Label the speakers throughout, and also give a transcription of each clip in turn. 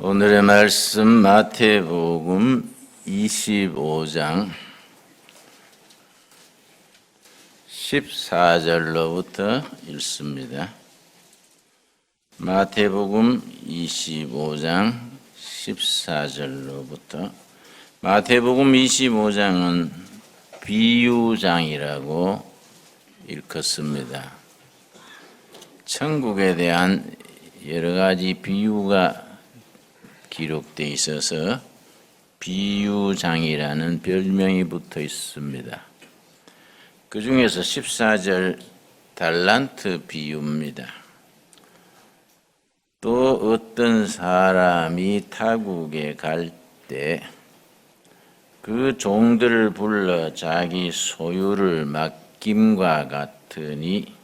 Speaker 1: 오늘의 말씀 마태복음 25장 14절로부터 읽습니다. 마태복음 25장 14절로부터. 마태복음 25장은 비유장이라고 일컫습니다. 천국에 대한 여러 가지 비유가 기록되어 있어서 비유장이라는 별명이 붙어 있습니다. 그 중에서 14절 달란트 비유입니다. 또 어떤 사람이 타국에 갈 때 그 종들을 불러 자기 소유를 맡김과 같으니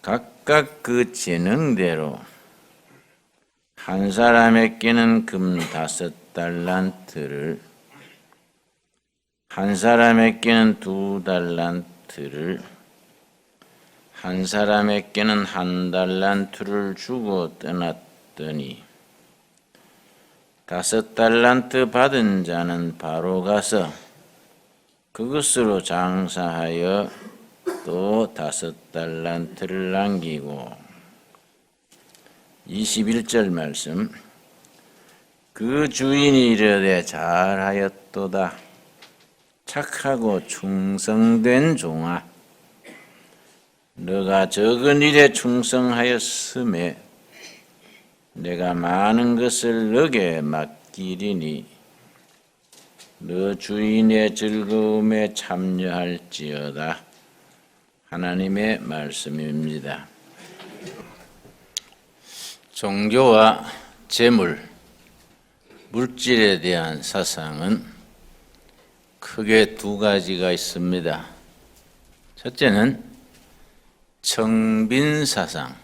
Speaker 1: 각각 그 재능대로 한 사람에게는 금 5달란트를, 한 사람에게는 2달란트를, 한 사람에게는 1달란트를 주고 떠났더니 5달란트 받은 자는 바로 가서 그것으로 장사하여 또 5달란트를 남기고. 21절 말씀. 그 주인이 이르되 잘하였도다 착하고 충성된 종아, 너가 적은 일에 충성하였음에 내가 많은 것을 너게 맡기리니 너 주인의 즐거움에 참여할지어다. 하나님의 말씀입니다. 종교와 재물, 물질에 대한 사상은 크게 두 가지가 있습니다. 첫째는 청빈사상,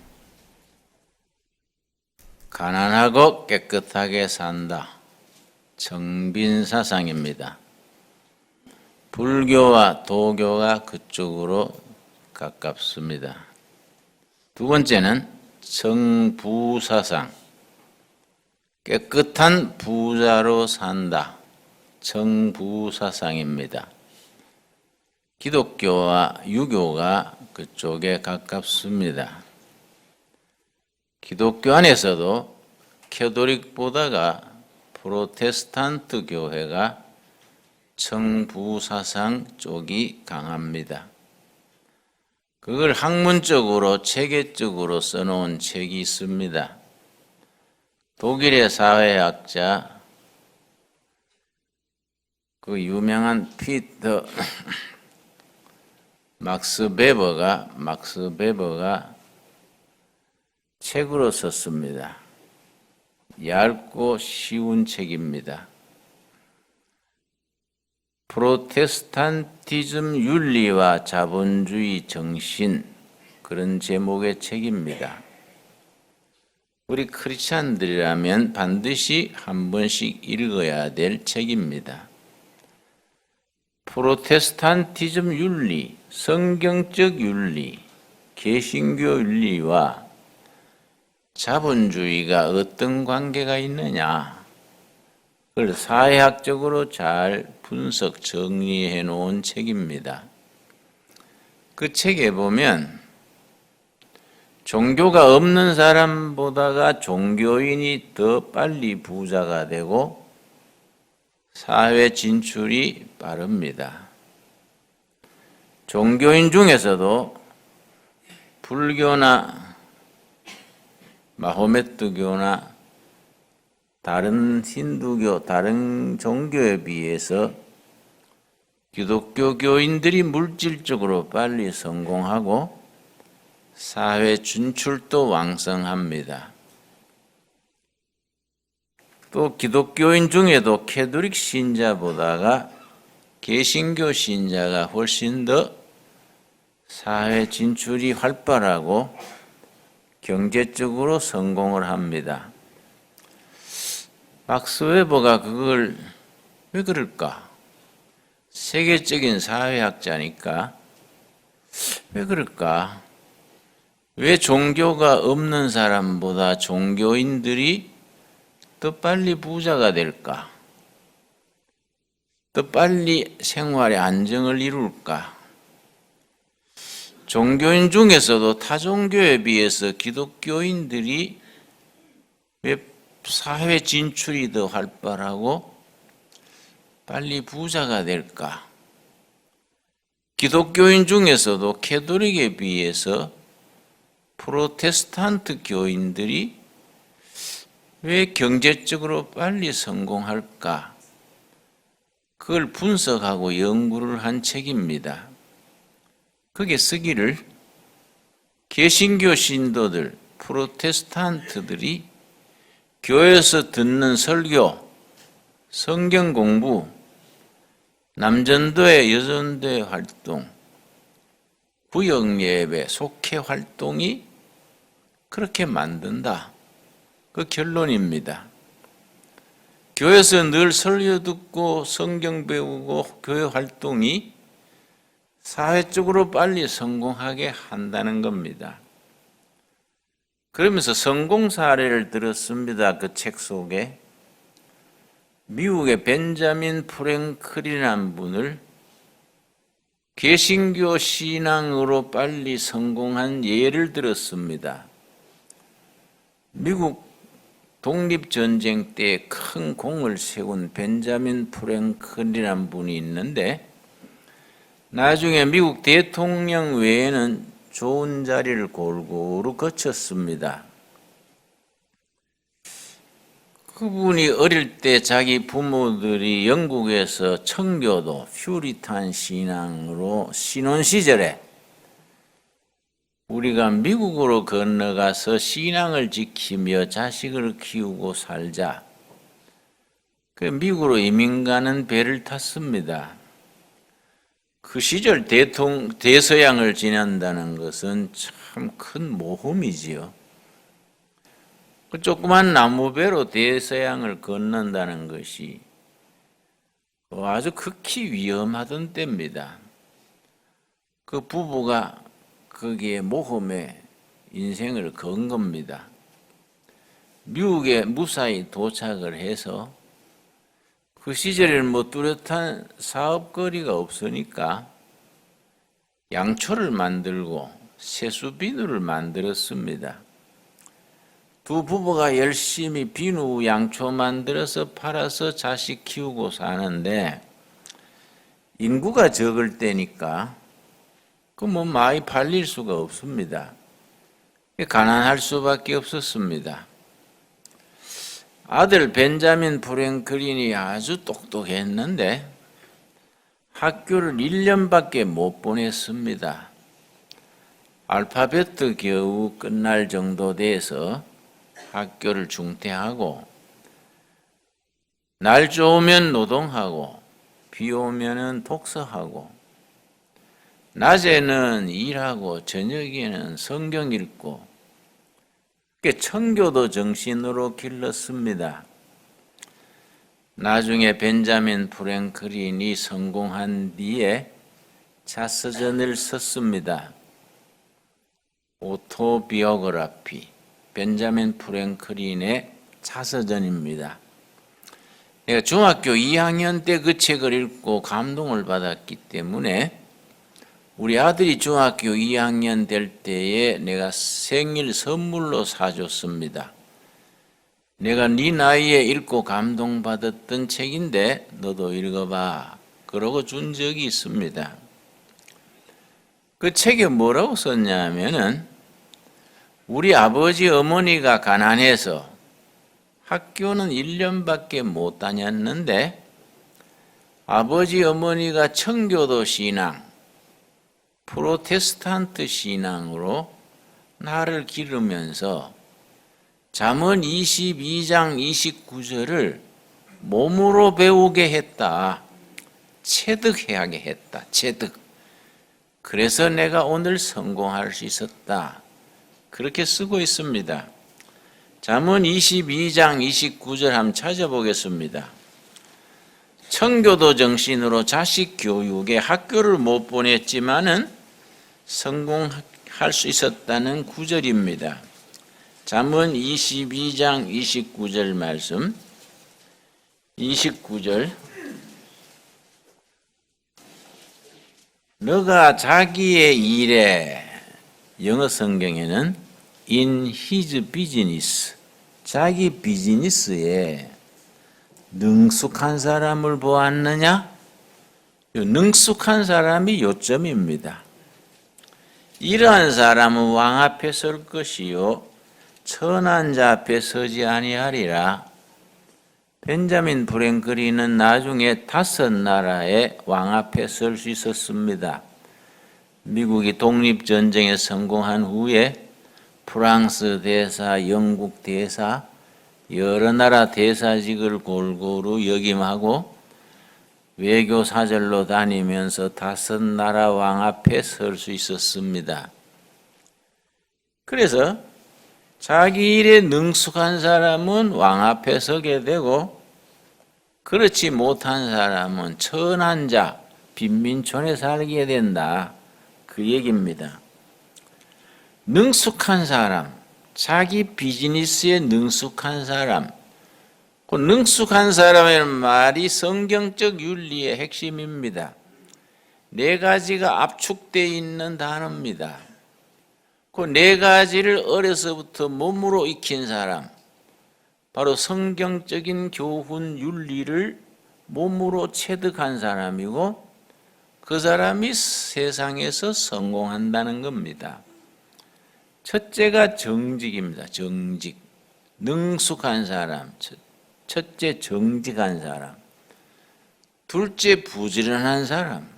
Speaker 1: 가난하고 깨끗하게 산다, 청빈사상입니다. 불교와 도교가 그쪽으로 가깝습니다. 두 번째는 청부사상, 깨끗한 부자로 산다, 청부사상입니다. 기독교와 유교가 그쪽에 가깝습니다. 기독교 안에서도 캐톨릭보다가 프로테스탄트 교회가 청부사상 쪽이 강합니다. 그걸 학문적으로 체계적으로 써놓은 책이 있습니다. 독일의 사회학자 그 유명한 피터 막스 베버가 책으로 썼습니다. 얇고 쉬운 책입니다. 프로테스탄티즘 윤리와 자본주의 정신, 그런 제목의 책입니다. 우리 크리스찬들이라면 반드시 한 번씩 읽어야 될 책입니다. 프로테스탄티즘 윤리, 성경적 윤리, 개신교 윤리와 자본주의가 어떤 관계가 있느냐, 그걸 사회학적으로 잘 분석 정리해 놓은 책입니다. 그 책에 보면 종교가 없는 사람보다가 종교인이 더 빨리 부자가 되고 사회 진출이 빠릅니다. 종교인 중에서도 불교나 마호메트교나 다른 힌두교, 다른 종교에 비해서 기독교 교인들이 물질적으로 빨리 성공하고 사회 진출도 왕성합니다. 또 기독교인 중에도 캐톨릭 신자보다가 개신교 신자가 훨씬 더 사회 진출이 활발하고 경제적으로 성공을 합니다. 막스 웨버가 그걸 왜 그럴까? 세계적인 사회학자니까 왜 그럴까? 왜 종교가 없는 사람보다 종교인들이 더 빨리 부자가 될까? 더 빨리 생활의 안정을 이룰까? 종교인 중에서도 타종교에 비해서 기독교인들이 왜 사회 진출이 더 활발하고 빨리 부자가 될까? 기독교인 중에서도 캐톨릭에 비해서 프로테스탄트 교인들이 왜 경제적으로 빨리 성공할까? 그걸 분석하고 연구를 한 책입니다. 거기에 쓰기를 개신교 신도들, 프로테스탄트들이 교회에서 듣는 설교, 성경 공부, 남전도회, 여전도회 활동, 구역 예배, 속회 활동이 그렇게 만든다. 그 결론입니다. 교회에서 늘 설교 듣고 성경 배우고 교회 활동이 사회적으로 빨리 성공하게 한다는 겁니다. 그러면서 성공 사례를 들었습니다. 그 책 속에. 미국의 벤자민 프랭클이라는 분을 개신교 신앙으로 빨리 성공한 예를 들었습니다. 미국 독립전쟁 때 큰 공을 세운 벤자민 프랭클이라는 분이 있는데 나중에 미국 대통령 외에는 좋은 자리를 골고루 거쳤습니다. 그분이 어릴 때 자기 부모들이 영국에서 청교도 퓨리탄 신앙으로 신혼 시절에 우리가 미국으로 건너가서 신앙을 지키며 자식을 키우고 살자. 그 미국으로 이민 가는 배를 탔습니다. 그 시절 대서양을 지난다는 것은 참 큰 모험이지요. 그 조그만 나무배로 대서양을 건넌다는 것이 아주 극히 위험하던 때입니다. 그 부부가 거기에 모험에 인생을 건 겁니다. 미국에 무사히 도착을 해서 그 시절에는 뚜렷한 사업거리가 없으니까 양초를 만들고 세수 비누를 만들었습니다. 두 부부가 열심히 비누 양초 만들어서 팔아서 자식 키우고 사는데 인구가 적을 때니까 많이 팔릴 수가 없습니다. 가난할 수밖에 없었습니다. 아들 벤자민 프랭클린이 아주 똑똑했는데 학교를 1년밖에 못 보냈습니다. 알파벳도 겨우 끝날 정도 돼서 학교를 중퇴하고 날 좋으면 노동하고 비 오면은 독서하고 낮에는 일하고 저녁에는 성경 읽고 청교도 정신으로 길렀습니다. 나중에 벤자민 프랭클린이 성공한 뒤에 자서전을 썼습니다. 오토비오그래피, 벤자민 프랭클린의 자서전입니다. 내가 중학교 2학년 때 그 책을 읽고 감동을 받았기 때문에 우리 아들이 중학교 2학년 될 때에 내가 생일 선물로 사줬습니다. 내가 네 나이에 읽고 감동받았던 책인데 너도 읽어봐. 그러고 준 적이 있습니다. 그 책에 뭐라고 썼냐면은 우리 아버지 어머니가 가난해서 학교는 1년밖에 못 다녔는데 아버지 어머니가 청교도 신앙, 프로테스탄트 신앙으로 나를 기르면서 잠언 22장 29절을 몸으로 배우게 했다. 체득하게 했다. 체득. 그래서 내가 오늘 성공할 수 있었다. 그렇게 쓰고 있습니다. 잠언 22장 29절 한번 찾아보겠습니다. 청교도 정신으로 자식 교육에 학교를 못 보냈지만은 성공할 수 있었다는 구절입니다. 잠언 22장 29절 말씀. 29절. 너가 자기의 일에, 영어 성경에는 in his business, 자기 비즈니스에 능숙한 사람을 보았느냐? 능숙한 사람이 요점입니다. 이러한 사람은 왕 앞에 설 것이요 천한 자 앞에 서지 아니하리라. 벤자민 프랭클린은 나중에 5나라의 왕 앞에 설 수 있었습니다. 미국이 독립전쟁에 성공한 후에 프랑스 대사, 영국 대사, 여러 나라 대사직을 골고루 역임하고 외교사절로 다니면서 5나라 왕 앞에 설 수 있었습니다. 그래서 자기 일에 능숙한 사람은 왕 앞에 서게 되고 그렇지 못한 사람은 천한 자, 빈민촌에 살게 된다. 그 얘기입니다. 능숙한 사람, 자기 비즈니스에 능숙한 사람, 그 능숙한 사람이라는 말이 성경적 윤리의 핵심입니다. 4가지가 압축되어 있는 단어입니다. 그 4가지를 어려서부터 몸으로 익힌 사람, 바로 성경적인 교훈 윤리를 몸으로 체득한 사람이고 그 사람이 세상에서 성공한다는 겁니다. 첫째가 정직입니다. 정직. 능숙한 사람. 첫째 정직한 사람. 둘째 부지런한 사람.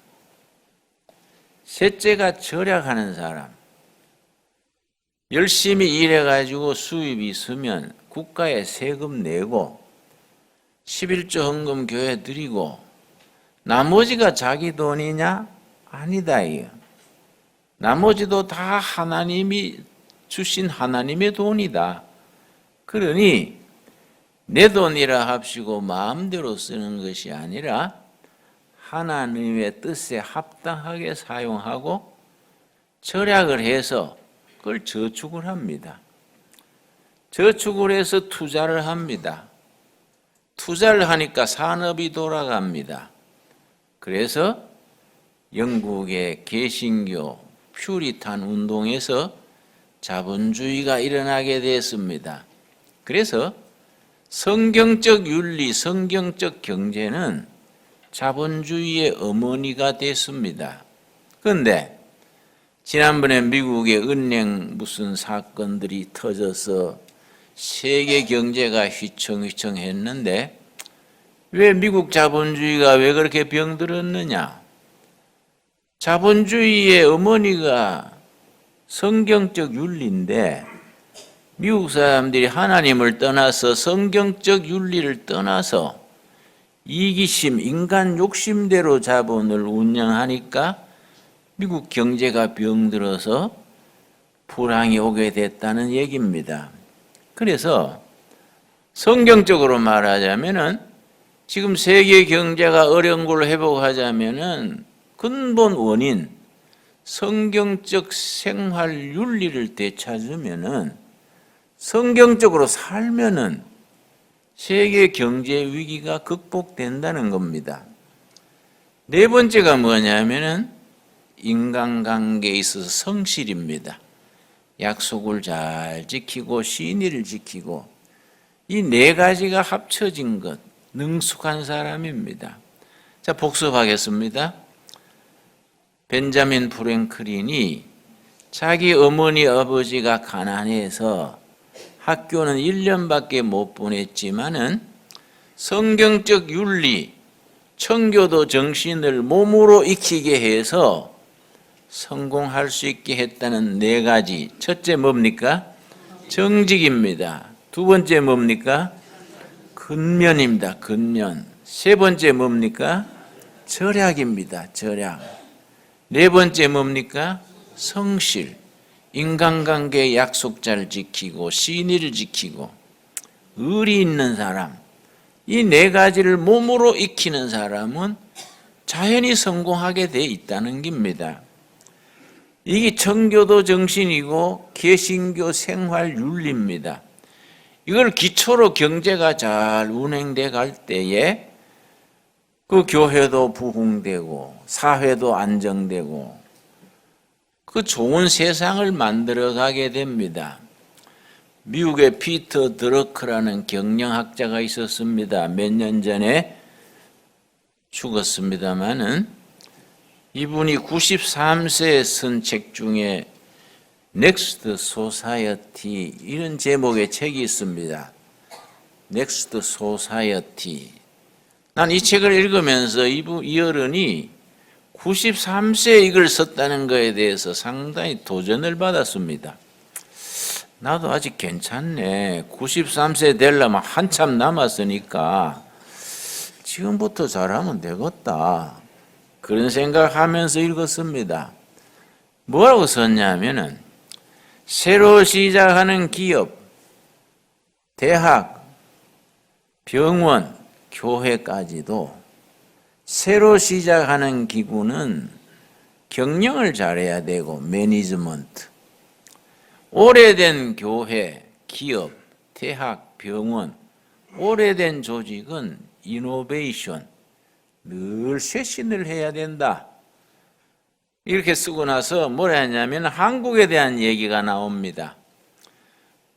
Speaker 1: 셋째가 절약하는 사람. 열심히 일해가지고 수입이 있으면 국가에 세금 내고 11조 헌금 교회 드리고 나머지가 자기 돈이냐? 아니다. 이거. 나머지도 다 하나님이 주신 하나님의 돈이다. 그러니 내 돈이라 합시고 마음대로 쓰는 것이 아니라 하나님의 뜻에 합당하게 사용하고 절약을 해서 그걸 저축을 합니다. 저축을 해서 투자를 합니다. 투자를 하니까 산업이 돌아갑니다. 그래서 영국의 개신교 퓨리탄 운동에서 자본주의가 일어나게 됐습니다. 그래서 성경적 윤리, 성경적 경제는 자본주의의 어머니가 됐습니다. 그런데 지난번에 미국의 은행 무슨 사건들이 터져서 세계 경제가 휘청휘청했는데 왜 미국 자본주의가 왜 그렇게 병들었느냐? 자본주의의 어머니가 성경적 윤리인데 미국 사람들이 하나님을 떠나서 성경적 윤리를 떠나서 이기심, 인간 욕심대로 자본을 운영하니까 미국 경제가 병들어서 불황이 오게 됐다는 얘기입니다. 그래서 성경적으로 말하자면은 지금 세계 경제가 어려운 걸 회복하자면은 근본 원인, 성경적 생활 윤리를 되찾으면은 성경적으로 살면은 세계 경제 위기가 극복된다는 겁니다. 4번째가 뭐냐면은 인간관계에 있어서 성실입니다. 약속을 잘 지키고 신의를 지키고 이 4가지가 합쳐진 것, 능숙한 사람입니다. 자, 복습하겠습니다. 벤자민 프랭클린이 자기 어머니 아버지가 가난해서 학교는 1년밖에 못 보냈지만은 성경적 윤리, 청교도 정신을 몸으로 익히게 해서 성공할 수 있게 했다는 4가지. 첫째 뭡니까? 정직입니다. 두 번째 뭡니까? 근면입니다. 근면. 세 번째 뭡니까? 절약입니다. 절약. 네 번째 뭡니까? 성실. 인간관계 약속자를 지키고 신의를 지키고 의리 있는 사람. 이 네 가지를 몸으로 익히는 사람은 자연히 성공하게 돼 있다는 겁니다. 이게 청교도 정신이고 개신교 생활 윤리입니다. 이걸 기초로 경제가 잘 운행돼 갈 때에 그 교회도 부흥되고 사회도 안정되고 그 좋은 세상을 만들어 가게 됩니다. 미국의 피터 드러크라는 경영학자가 있었습니다. 몇 년 전에 죽었습니다마는 이분이 93세에 쓴 책 중에 Next Society 이런 제목의 책이 있습니다. Next Society. 난 이 책을 읽으면서 이 어른이 93세에 이걸 썼다는 것에 대해서 상당히 도전을 받았습니다. 나도 아직 괜찮네. 93세 되려면 한참 남았으니까 지금부터 잘하면 되겠다. 그런 생각하면서 읽었습니다. 뭐라고 썼냐면은 새로 시작하는 기업, 대학, 병원, 교회까지도 새로 시작하는 기구는 경영을 잘해야 되고 매니지먼트. 오래된 교회, 기업, 대학, 병원, 오래된 조직은 이노베이션, 늘 쇄신을 해야 된다. 이렇게 쓰고 나서 뭐라 했냐면 한국에 대한 얘기가 나옵니다.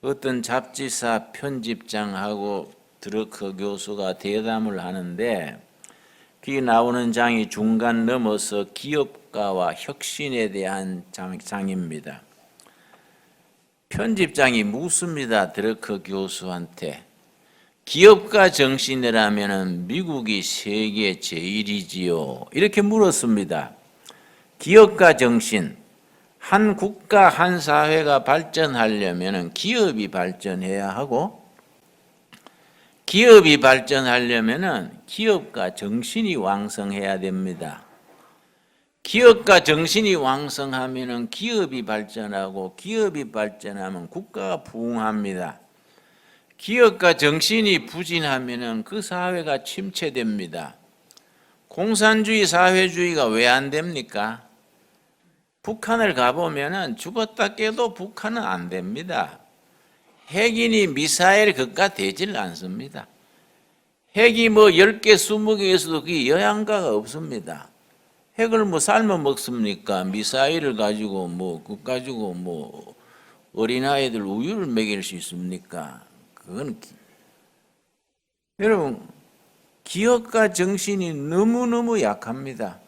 Speaker 1: 어떤 잡지사 편집장하고 드러커 교수가 대담을 하는데 그게 나오는 장이 중간 넘어서 기업가와 혁신에 대한 장입니다. 편집장이 묻습니다. 드러커 교수한테. 기업가 정신이라면 미국이 세계 제일이지요. 이렇게 물었습니다. 기업가 정신, 한 국가, 한 사회가 발전하려면 기업이 발전해야 하고 기업이 발전하려면 기업가 정신이 왕성해야 됩니다. 기업가 정신이 왕성하면 기업이 발전하고 기업이 발전하면 국가가 부흥합니다. 기업가 정신이 부진하면 그 사회가 침체됩니다. 공산주의 사회주의가 왜 안 됩니까? 북한을 가보면 죽었다 깨도 북한은 안 됩니다. 핵이니 미사일 그가 되질 않습니다. 핵이 뭐 10개, 20개 있어도 그게 영양가가 없습니다. 핵을 뭐 삶아 먹습니까? 미사일을 가지고 그거 가지고 어린아이들 우유를 먹일 수 있습니까? 그건 여러분 기업가 정신이 너무너무 약합니다.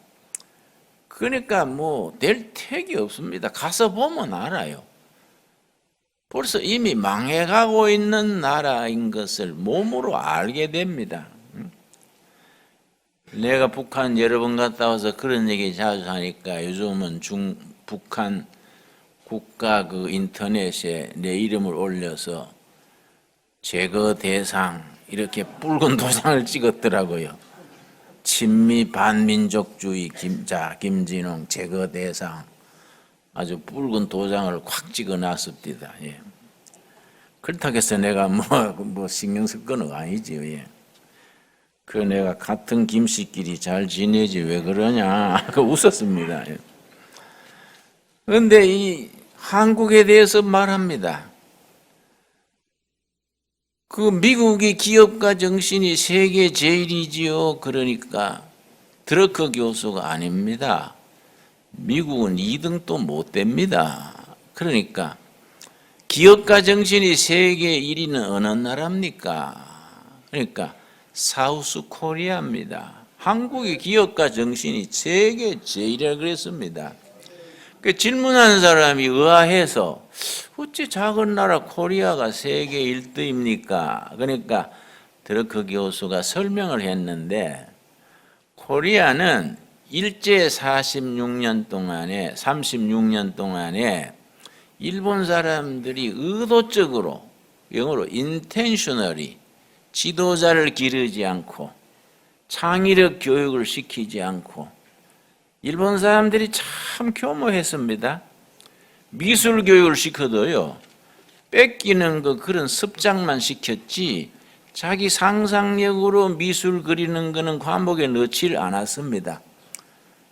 Speaker 1: 그러니까 될 택이 없습니다. 가서 보면 알아요. 벌써 이미 망해가고 있는 나라인 것을 몸으로 알게 됩니다. 내가 북한 여러 번 갔다 와서 그런 얘기 자주 하니까 요즘은 북한 국가 그 인터넷에 내 이름을 올려서 제거 대상 이렇게 붉은 도장을 찍었더라고요. 친미 반민족주의 김진웅 제거 대상 아주 붉은 도장을 콱 찍어놨습니다. 예. 그렇다고 해서 내가 신경 쓸 건 아니지요. 예. 그 내가 같은 김씨끼리 잘 지내지 왜 그러냐 그 웃었습니다. 그런데 이 한국에 대해서 말합니다. 그 미국이 기업가 정신이 세계 제일이지요. 그러니까 드러커 교수가 아닙니다. 미국은 2등도 못 됩니다. 그러니까 기업가 정신이 세계 1위는 어느 나라입니까? 그러니까 사우스 코리아입니다. 한국의 기업가 정신이 세계 제일이라고 그랬습니다. 그 질문하는 사람이 의아해서 어찌 작은 나라 코리아가 세계 1등입니까? 그러니까 드러커 교수가 설명을 했는데 코리아는 일제 36년 동안에 일본 사람들이 의도적으로 영어로 intentionally 지도자를 기르지 않고 창의력 교육을 시키지 않고 일본 사람들이 참 교모했습니다. 미술 교육을 시켜도요, 뺏기는 그런 습작만 시켰지 자기 상상력으로 미술 그리는 거는 과목에 넣지를 않았습니다.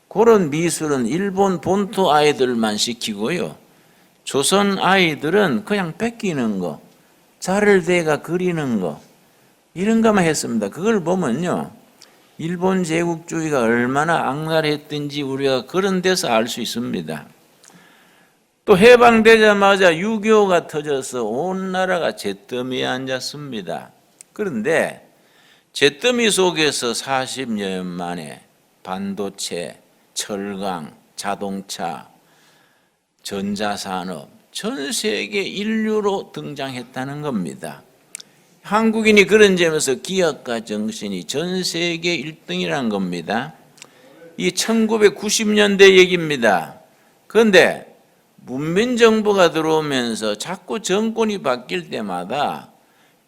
Speaker 1: 그런 미술은 일본 본토 아이들만 시키고요, 조선 아이들은 그냥 뺏기는 거, 자를 대가 그리는 거, 이런 것만 했습니다. 그걸 보면요, 일본 제국주의가 얼마나 악랄했든지 우리가 그런 데서 알 수 있습니다. 또 해방되자마자 6.25가 터져서 온 나라가 잿더미에 앉았습니다. 그런데 잿더미 속에서 40여 년 만에 반도체, 철강, 자동차, 전자산업, 전 세계 인류로 등장했다는 겁니다. 한국인이 그런 점에서 기업가 정신이 전 세계 1등이라는 겁니다. 이 1990년대 얘기입니다. 그런데 문민정부가 들어오면서 자꾸 정권이 바뀔 때마다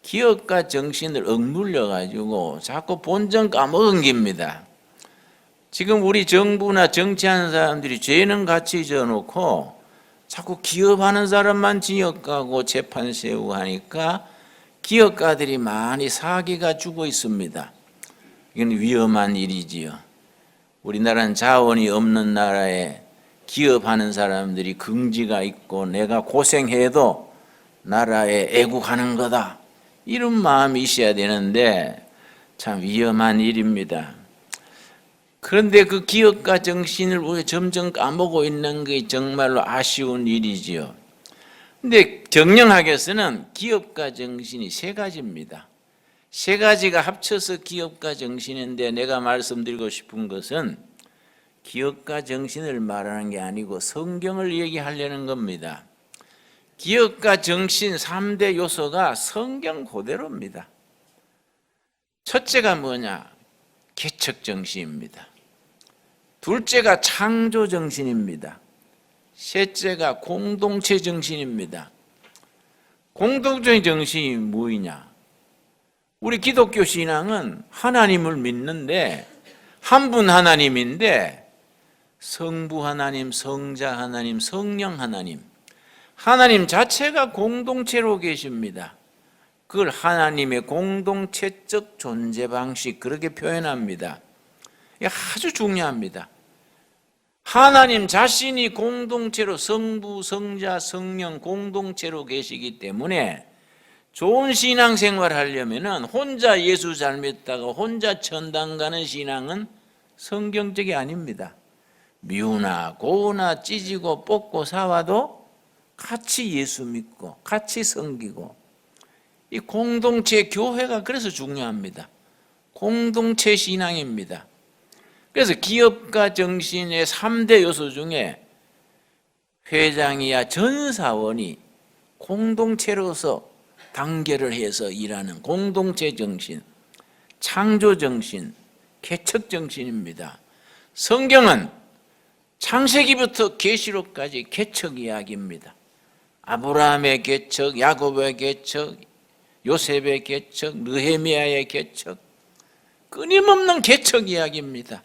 Speaker 1: 기업가 정신을 억눌려 가지고 자꾸 본전 까먹은 겁니다. 지금 우리 정부나 정치하는 사람들이 죄는 같이 져놓고 자꾸 기업하는 사람만 징역 가고 재판 세우고 하니까 기업가들이 많이 사기가 주고 있습니다. 이건 위험한 일이지요. 우리나라는 자원이 없는 나라에 기업하는 사람들이 긍지가 있고 내가 고생해도 나라에 애국하는 거다, 이런 마음이 있어야 되는데 참 위험한 일입니다. 그런데 그 기업가 정신을 우리가 점점 까먹고 있는 게 정말로 아쉬운 일이지요. 근데 경영학에서는 기업가 정신이 세 가지입니다. 세 가지가 합쳐서 기업가 정신인데 내가 말씀드리고 싶은 것은 기업가 정신을 말하는 게 아니고 성경을 얘기하려는 겁니다. 기업가 정신 3대 요소가 성경 그대로입니다. 첫째가 뭐냐? 개척 정신입니다. 둘째가 창조 정신입니다. 셋째가 공동체 정신입니다. 공동체 정신이 뭐냐? 우리 기독교 신앙은 하나님을 믿는데 한 분 하나님인데 성부 하나님, 성자 하나님, 성령 하나님, 하나님 자체가 공동체로 계십니다. 그걸 하나님의 공동체적 존재 방식, 그렇게 표현합니다. 이게 아주 중요합니다. 하나님 자신이 공동체로 성부, 성자, 성령 공동체로 계시기 때문에 좋은 신앙생활 하려면 혼자 예수 잘 믿다가 혼자 천당 가는 신앙은 성경적이 아닙니다. 미우나 고우나 찢고 뽑고 사와도 같이 예수 믿고 같이 섬기고, 이 공동체 교회가 그래서 중요합니다. 공동체 신앙입니다. 그래서 기업가 정신의 3대 요소 중에 회장이야 전 사원이 공동체로서 단계를 해서 일하는 공동체 정신, 창조 정신, 개척 정신입니다. 성경은 창세기부터 계시록까지 개척 이야기입니다. 아브라함의 개척, 야곱의 개척, 요셉의 개척, 느헤미야의 개척, 끊임없는 개척 이야기입니다.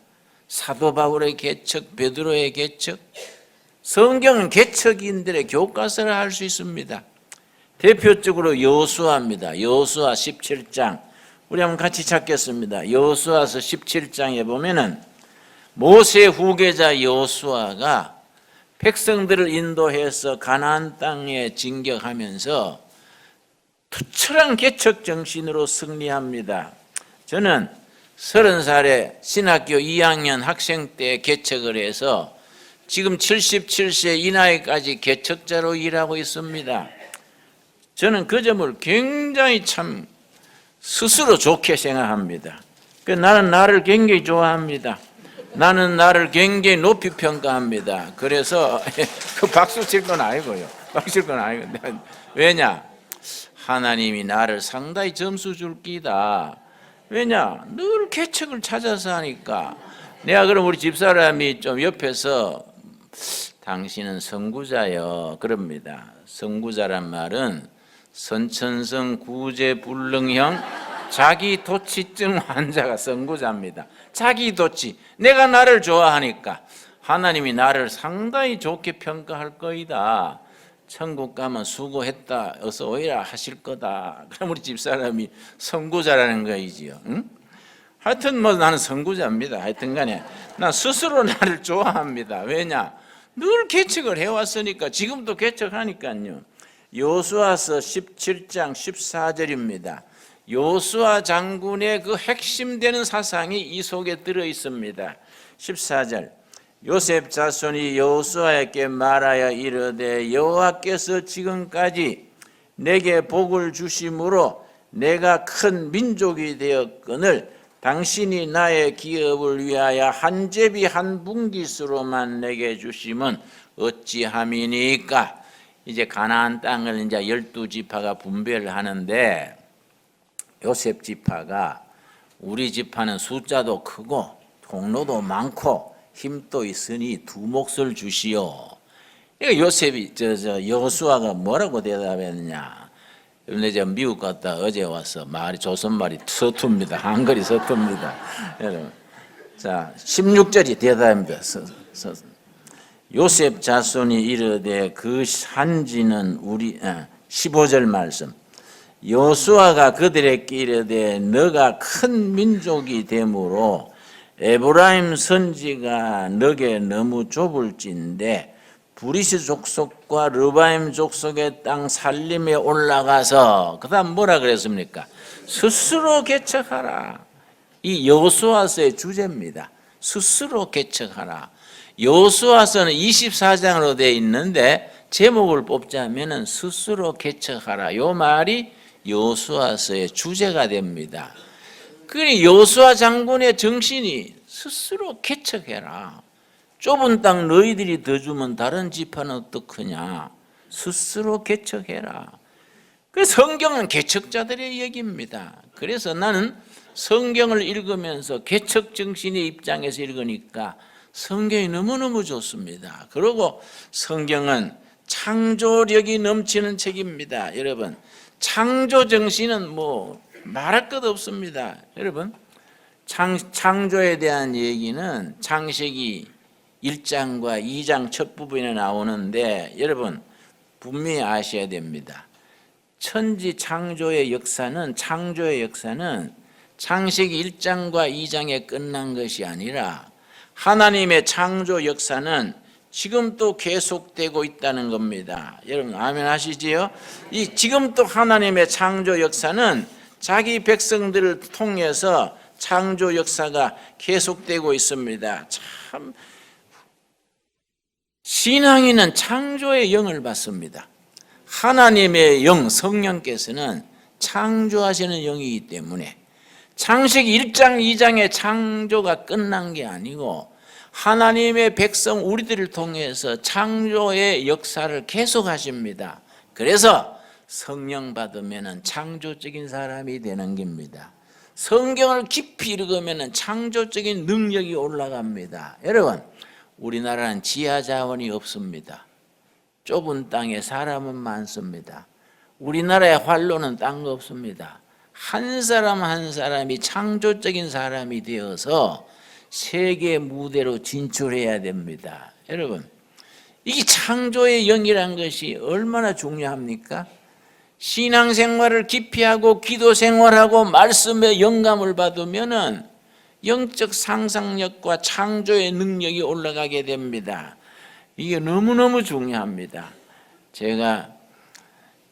Speaker 1: 사도 바울의 개척, 베드로의 개척, 성경은 개척인들의 교과서를 할 수 있습니다. 대표적으로 여호수아입니다. 여호수아 17장, 우리 한번 같이 찾겠습니다. 여호수아서 17장에 보면은 모세 후계자 여호수아가 백성들을 인도해서 가나안 땅에 진격하면서 투철한 개척 정신으로 승리합니다. 저는 30살에 신학교 2학년 학생 때 개척을 해서 지금 77세 이 나이까지 개척자로 일하고 있습니다. 저는 그 점을 굉장히 참 스스로 좋게 생각합니다. 나는 나를 굉장히 좋아합니다. 나는 나를 굉장히 높이 평가합니다. 그래서 그 박수 칠 건 아니고요. 박수 칠 건 아니고. 왜냐? 하나님이 나를 상당히 점수 줄 끼다. 왜냐? 늘 개척을 찾아서 하니까. 내가 그럼 우리 집사람이 좀 옆에서 당신은 선구자요 그럽니다. 선구자란 말은 선천성 구제불능형 자기도취증 환자가 선구자입니다. 자기도취, 내가 나를 좋아하니까 하나님이 나를 상당히 좋게 평가할 거이다. 천국 가면 수고했다, 어서 오이라 하실 거다. 그럼 우리 집사람이 선구자라는 거이지요. 응? 하여튼 뭐 나는 선구자입니다. 하여튼 간에 난 스스로 나를 좋아합니다. 왜냐? 늘 개척을 해왔으니까, 지금도 개척하니까요. 여호수아서 17장 14절입니다. 여호수아 장군의 그 핵심되는 사상이 이 속에 들어 있습니다. 14절, 요셉 자손이 여호수아에게 말하여 이르되 여호와께서 지금까지 내게 복을 주심으로 내가 큰 민족이 되었거늘 당신이 나의 기업을 위하여 한 제비 한 분깃으로만 내게 주심은 어찌함이니까. 이제 가나안 땅을 이제 12지파가 분배를 하는데, 요셉 지파가 우리 지파는 숫자도 크고 통로도 많고 힘도 있으니 두 몫을 주시오. 요셉이 여호수아가 뭐라고 대답했느냐? 근데 저 미국 갔다 어제 와서 말이 조선말이 서툽니다. 한글이 서툽니다. 여러분, 자 16절이 대답입니다. 요셉 자손이 이르되 그 산지는 우리 15절 말씀. 여호수아가 그들에게 이르되 너가 큰 민족이 되므로 에브라임 선지가 너게 너무 좁을진데 브리스 족속과 르바임 족속의 땅 살림에 올라가서, 그 다음 뭐라 그랬습니까? 스스로 개척하라. 이 여호수아서의 주제입니다. 스스로 개척하라. 여호수아서는 24장으로 되어 있는데 제목을 뽑자면은 스스로 개척하라. 요 말이 여호수아서의 주제가 됩니다. 그러니 여호수아 장군의 정신이 스스로 개척해라. 좁은 땅 너희들이 더 주면 다른 지파는 어떡하냐? 스스로 개척해라. 그 성경은 개척자들의 얘기입니다. 그래서 나는 성경을 읽으면서 개척 정신의 입장에서 읽으니까 성경이 너무너무 좋습니다. 그리고 성경은 창조력이 넘치는 책입니다. 여러분, 창조 정신은 뭐 말할 것 없습니다. 여러분, 창조에 대한 얘기는 창세기 1장과 2장 첫 부분에 나오는데, 여러분 분명히 아셔야 됩니다. 천지 창조의 역사는 창세기 1장과 2장에 끝난 것이 아니라 하나님의 창조 역사는 지금 또 계속되고 있다는 겁니다. 여러분 아멘 하시지요? 이 지금 또 하나님의 창조 역사는 자기 백성들을 통해서 창조 역사가 계속되고 있습니다. 참, 신앙인은 창조의 영을 받습니다. 하나님의 영, 성령께서는 창조하시는 영이기 때문에 창세기 1장, 2장의 창조가 끝난 게 아니고 하나님의 백성 우리들을 통해서 창조의 역사를 계속하십니다. 그래서 성령 받으면 창조적인 사람이 되는 겁니다. 성경을 깊이 읽으면 창조적인 능력이 올라갑니다. 여러분, 우리나라는 지하 자원이 없습니다. 좁은 땅에 사람은 많습니다. 우리나라의 활로는 딴 거 없습니다. 한 사람 한 사람이 창조적인 사람이 되어서 세계 무대로 진출해야 됩니다. 여러분, 이 창조의 영이란 것이 얼마나 중요합니까? 신앙생활을 깊이 하고 기도생활하고 말씀에 영감을 받으면은 영적 상상력과 창조의 능력이 올라가게 됩니다. 이게 너무너무 중요합니다. 제가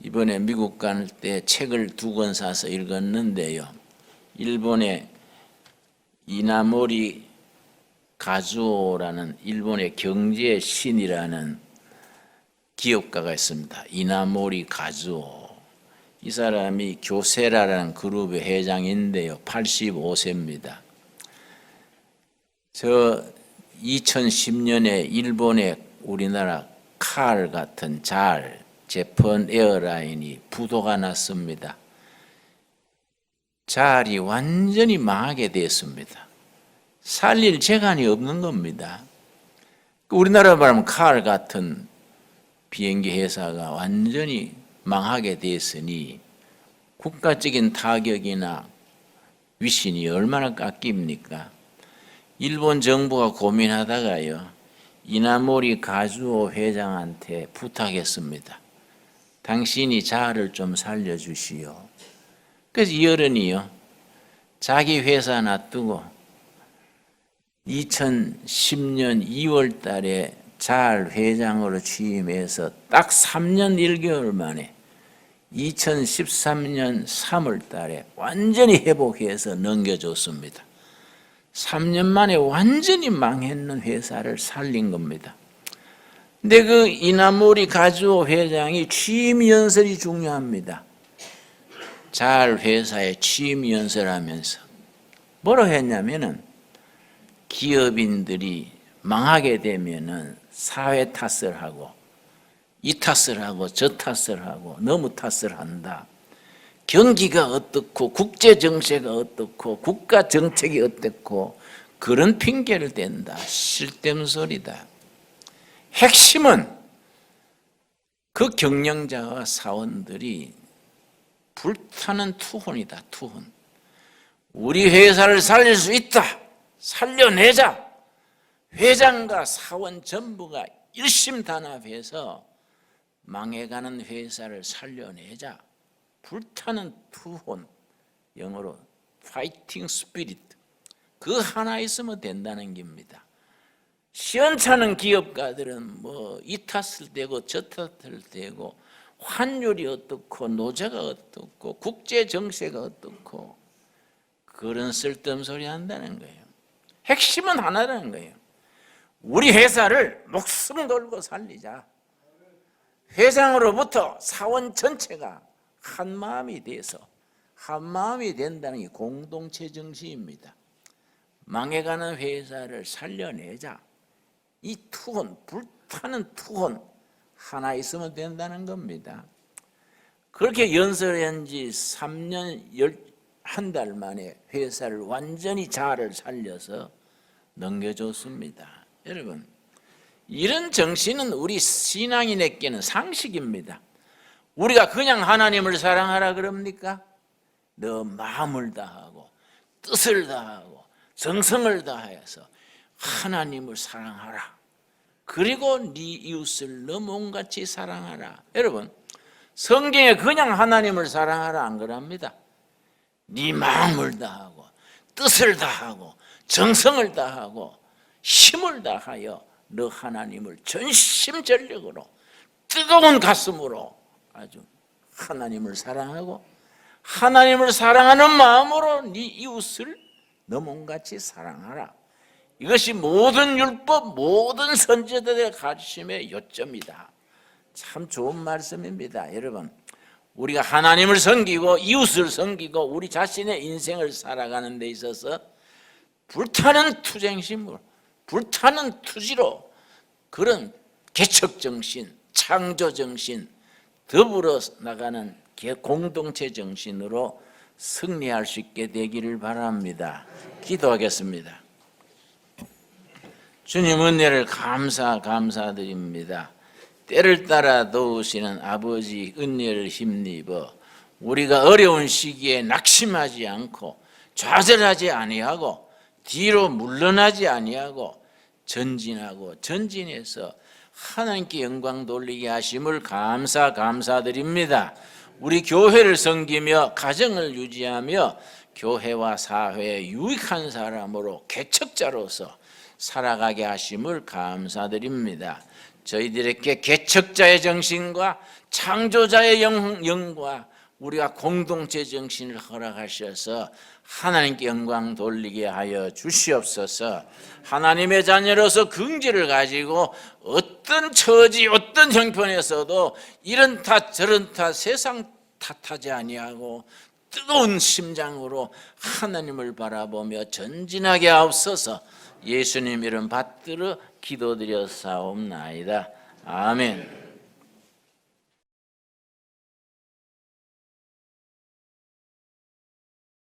Speaker 1: 이번에 미국 갈 때 책을 2권 사서 읽었는데요. 일본의 이나모리 가즈오라는 일본의 경제의 신이라는 기업가가 있습니다. 이나모리 가즈오. 이 사람이 교세라라는 그룹의 회장인데요. 85세입니다. 저 2010년에 일본의 우리나라 칼 같은 재팬 에어라인이 부도가 났습니다. 잘이 완전히 망하게 됐습니다. 살릴 재간이 없는 겁니다. 우리나라 말하면 칼 같은 비행기 회사가 완전히 망하게 됐으니 국가적인 타격이나 위신이 얼마나 깎입니까? 일본 정부가 고민하다가요, 이나모리 가즈오 회장한테 부탁했습니다. 당신이 자아를 좀 살려주시오. 그래서 이 어른이요, 자기 회사 놔두고 2010년 2월 달에 자알 회장으로 취임해서 딱 3년 1개월 만에 2013년 3월 달에 완전히 회복해서 넘겨줬습니다. 3년 만에 완전히 망했는 회사를 살린 겁니다. 근데 그 이나모리 가즈오 회장이 취임 연설이 중요합니다. 자알 회사에 취임 연설하면서 뭐라고 했냐면은, 기업인들이 망하게 되면은 사회 탓을 하고 이 탓을 하고 저 탓을 하고 너무 탓을 한다. 경기가 어떻고 국제 정세가 어떻고 국가 정책이 어떻고 그런 핑계를 댄다. 쓸데없는 소리다. 핵심은 그 경영자와 사원들이 불타는 투혼이다. 투혼. 우리 회사를 살릴 수 있다. 살려내자. 회장과 사원 전부가 일심단합해서 망해가는 회사를 살려내자. 불타는 투혼, 영어로 파이팅 스피릿, 그 하나 있으면 된다는 겁니다. 시원찮은 기업가들은 뭐 이 탓을 대고 저 탓을 대고 환율이 어떻고 노조가 어떻고 국제 정세가 어떻고 그런 쓸데없는 소리 한다는 거예요. 핵심은 하나라는 거예요. 우리 회사를 목숨 걸고 살리자. 회장으로부터 사원 전체가 한 마음이 돼서 한 마음이 된다는 게 공동체 정신입니다. 망해가는 회사를 살려내자. 이 투혼, 불타는 투혼 하나 있으면 된다는 겁니다. 그렇게 연설한 지 3년 한 달 만에 회사를 완전히 자아를 살려서 넘겨줬습니다. 여러분, 이런 정신은 우리 신앙인에게는 상식입니다. 우리가 그냥 하나님을 사랑하라 그럽니까? 너 마음을 다하고 뜻을 다하고 정성을 다하여서 하나님을 사랑하라. 그리고 네 이웃을 너 몸같이 사랑하라. 여러분, 성경에 그냥 하나님을 사랑하라 안 그럽니다. 네 마음을 다하고 뜻을 다하고 정성을 다하고 힘을 다하여 너 하나님을 전심전력으로 뜨거운 가슴으로 아주 하나님을 사랑하고 하나님을 사랑하는 마음으로 네 이웃을 너 몸같이 사랑하라. 이것이 모든 율법, 모든 선지자들의 가르침의 요점이다. 참 좋은 말씀입니다. 여러분, 우리가 하나님을 섬기고 이웃을 섬기고 우리 자신의 인생을 살아가는 데 있어서 불타는 투쟁심으로, 불타는 투지로 그런 개척정신, 창조정신, 더불어 나가는 공동체 정신으로 승리할 수 있게 되기를 바랍니다. 기도하겠습니다. 주님 은혜를 감사드립니다. 때를 따라 도우시는 아버지 은혜를 힘입어 우리가 어려운 시기에 낙심하지 않고 좌절하지 아니하고 뒤로 물러나지 아니하고 전진하고 전진해서 하나님께 영광 돌리게 하심을 감사드립니다. 우리 교회를 섬기며 가정을 유지하며 교회와 사회에 유익한 사람으로 개척자로서 살아가게 하심을 감사드립니다. 저희들에게 개척자의 정신과 창조자의 영과 우리가 공동체 정신을 허락하셔서 하나님께 영광 돌리게 하여 주시옵소서. 하나님의 자녀로서 긍지를 가지고 어떤 처지 어떤 형편에서도 이런 탓 저런 탓 세상 탓하지 아니하고 뜨거운 심장으로 하나님을 바라보며 전진하게 하옵소서. 예수님 이름 받들어 기도드렸사옵나이다. 아멘.